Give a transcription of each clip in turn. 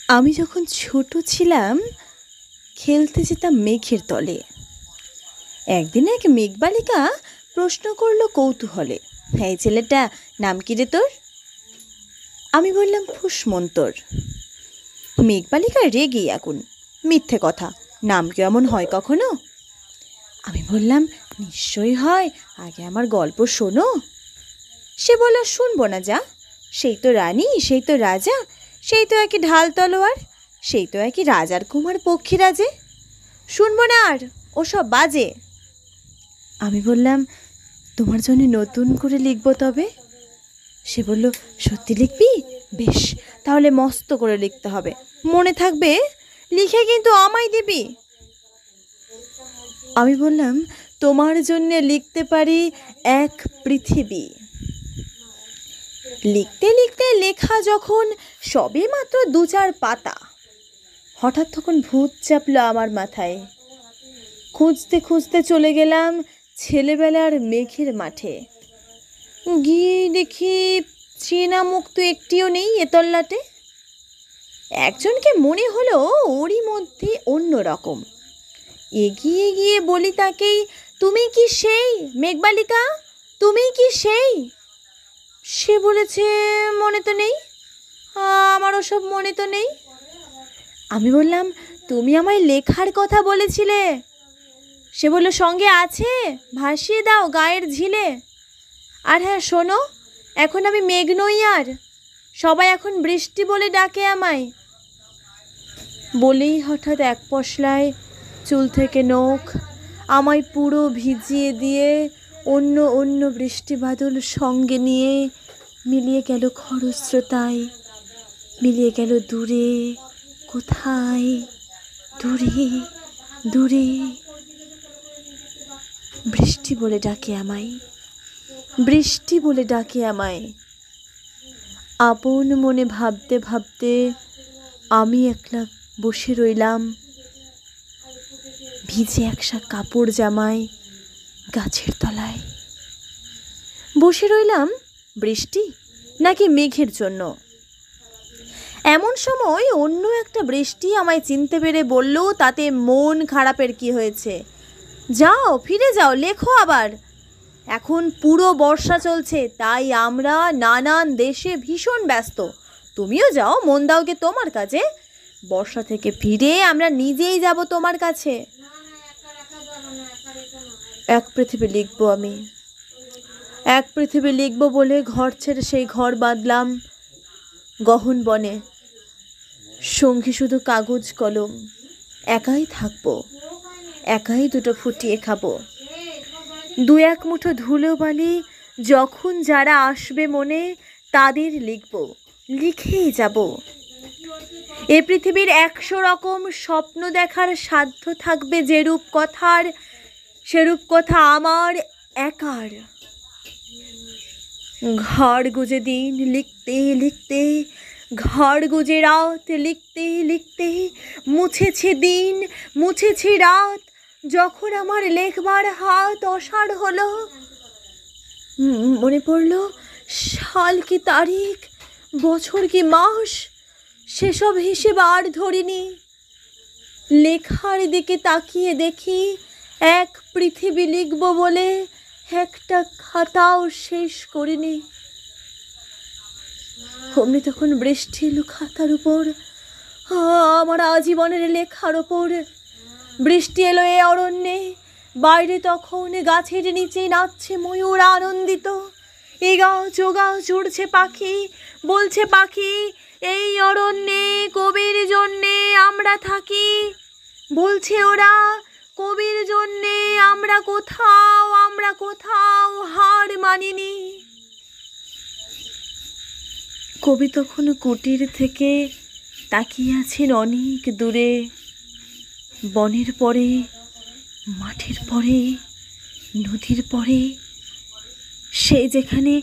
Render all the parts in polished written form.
আমি যখন ছোট ছিলাম খেলতে যেতাম মেঘের তলে। একদিন এক মেঘবালিকা প্রশ্ন করলো কৌতূহলে, এই ছেলেটা নাম কি রে তোর? আমি বললাম ফুসমন্তর। মেঘবালিকা রেগে আগুন, মিথ্যে কথা, নাম কি এমন হয় কখনো? আমি বললাম নিশ্চয়ই হয়, আগে আমার গল্প শোনো। সে বলল শুনবো না, যা, সেই তো রানী, সেই তো রাজা, সেই তো একই ঢাল তলোয়ার, সেই তো একই রাজার কুমার পক্ষীরাজে, শুনবো না আর, ওসব বাজে। আমি বললাম তোমার জন্য নতুন করে লিখবো তবে। সে বলল সত্যি লিখবি? বেশ, তাহলে মস্ত করে লিখতে হবে, মনে থাকবে, লিখে কিন্তু আমায় দিবি। আমি বললাম তোমার জন্য লিখতে পারি এক পৃথিবী। লিখতে লিখতে লেখা যখন সবে মাত্র 2-4 পাতা, হঠাৎ তখন ভূত চাপলো আমার মাথায়। খুঁজতে খুঁজতে চলে গেলাম ছেলেবেলার মেঘের মাঠে। গিয়ে দেখি চেনা মুখ তো একটিও নেই এ তল্লাটে। একজনকে মনে হলো ওরই মধ্যে অন্য রকম। এগিয়ে গিয়ে বলি তাকেই, তুমি কি সেই মেঘবালিকা? তুমি কি সেই? সে বলেছে মনে তো নেই, আমার ওসব মনে তো নেই। আমি বললাম তুমি আমায় লেখার কথা বলেছিলে। সে বলল সঙ্গে আছে, ভাসিয়ে দাও গায়ের ঝিলে। আর হ্যাঁ শোনো, এখন আমি মেঘ নই আর, সবাই এখন বৃষ্টি বলে ডাকে আমায়। বলেই হঠাৎ এক পশলায় চুল থেকে নখ আমায় পুরো ভিজিয়ে দিয়ে অন্য অন্য বৃষ্টি বাদল সঙ্গে নিয়ে মিলিয়ে গেল খরস্রোতায়, মিলিয়ে গেল দূরে কোথায়, দূরে দূরে। বৃষ্টি বলে ডাকে আমায়, বৃষ্টি বলে ডাকে আমায়। আপন মনে ভাবতে ভাবতে আমি একলা বসে রইলাম ভিজে একশা কাপড় জামায় গাছের তলায়। বসে রইলাম বৃষ্টি নাকি মেঘের জন্য। এমন সময় অন্য একটা বৃষ্টি আমায় চিনতে পেরে বলল, তাতে মন খারাপের কি হয়েছে, যাও ফিরে যাও, লেখো আবার। এখন পুরো বর্ষা চলছে, তাই আমরা নানান দেশে ভীষণ ব্যস্ত, তুমিও যাও, মন দাওগে তোমার কাজে। বর্ষা থেকে ফিরে আমরা নিজেই যাব তোমার কাছে। এক পৃথিবী লিখবো আমি, এক পৃথিবী লিখবো বলে ঘর ছেড়ে সেই ঘর বাঁধলাম গহন বনে। সঙ্গী শুধু কাগজ কলম, একাই থাকবো, একাই দুটো ফুটিয়ে খাবো। 2-1 মুঠো ধুলো বালি যখন যারা আসবে মনে, তাদের লিখবো, লিখেই যাব। এ পৃথিবীর 100 রকম স্বপ্ন দেখার সাধ্য থাকবে যেরূপ কথার, সেরূপ কথা আমার একার। ঘর গুজে দিন লিখতে লিখতে, ঘর গুজে রাত লিখতে লিখতে, মুছেছি দিন মুছেছি রাত, যখন আমার লেখবার হাত অসাড় হলো। মনে পড়ল সাল কি তারিখ, বছর কি মাস, সেসব হিসেব আর ধরিনি। লেখার দিকে তাকিয়ে দেখি এক পৃথিবী লিখব বলে একটা খাতাও শেষ করিনি। অমনি তখন বৃষ্টি এলো খাতার উপর, আমার আজীবনের লেখার ওপর। বৃষ্টি এলো এ অরণ্যে, বাইরে তখন গাছের নিচে নাচছে ময়ূর আনন্দিত। এ গাছ ও গাছ উড়ছে পাখি, বলছে পাখি এই অরণ্যে কবির জন্যে আমরা থাকি। বলছে ওরা কবির জন্যে আমরা কোথাও হার মানিনি। কবি তখন কুটির থেকে তাকিয়ে আছেন অনেক দূরে, বনের পরে, মাঠের পরে, নদীর পরে, সে যেখানে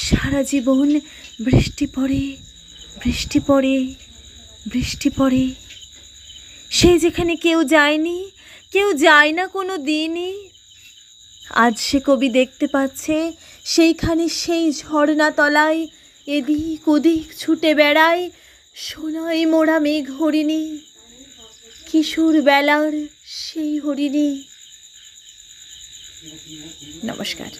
সারা জীবন বৃষ্টি পড়ে, বৃষ্টি পড়ে, বৃষ্টি পড়ে। সে যেখানে কেউ যায়নি, কেউ যায় না কোনো দিনই। আজ সে কবি দেখতে পাচ্ছে সেইখানে সেই ঝর্ণা তলায় এদিক ওদিক ছুটে বেড়ায় সোনায় মোড়া মেঘ হরিণী, কিশোর বেলার সেই হরিণী। নমস্কার।